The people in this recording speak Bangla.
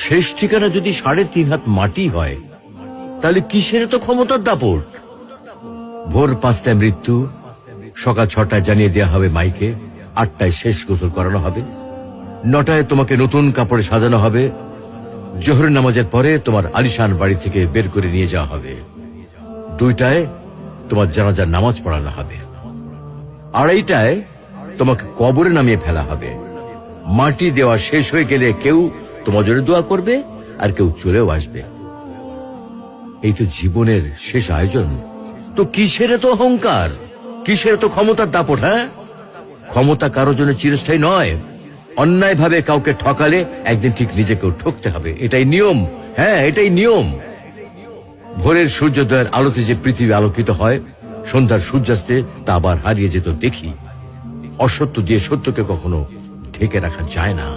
শেষ ঠিকানা যদি ৩.৫ হাত মাটি হয়, তাহলে কিসের তো ক্ষমতার দাপট? ভোর ৫টায় মৃত্যু, সকাল ৬টায় জানিয়ে দেওয়া হবে মাইকে, ৮টায় শেষ গোসল করানো হবে, ৯টায় তোমাকে নতুন কাপড়ে সাজানো হবে, জোহরের নামাজের পরে তোমার আলিশান বাড়ি থেকে বের করে নিয়ে যাওয়া হবে, ২টায় তোমার জানাজার নামাজ পড়ানো হবে, ২:৩০টায় তোমাকে কবরে নামিয়ে ফেলা হবে। মাটি দেওয়া শেষ হয়ে গেলে কেউ তোমার জন্য দোয়া করবে, আর কেউ চলেও আসবে। এই তো জীবনের শেষ আয়োজন। তো কিসের তো অহংকার, কিসের তো ক্ষমতার দাপট? হ্যাঁ, ক্ষমতা কারোর জন্য চিরস্থায়ী নয়। অন্যায় ভাবে কাউকে ঠকালে একদিন ঠিক নিজেকেও ঠকতে হবে, এটাই নিয়ম। হ্যাঁ, এটাই নিয়ম। ভোরের সূর্যোদয়ের আলোতে যে পৃথিবী আলোকিত হয়, সন্ধ্যার সূর্যাস্তে তা আবার হারিয়ে যেত দেখি। অসত্য দিয়ে সত্যকে কখনো ঢেকে রাখা যায় না।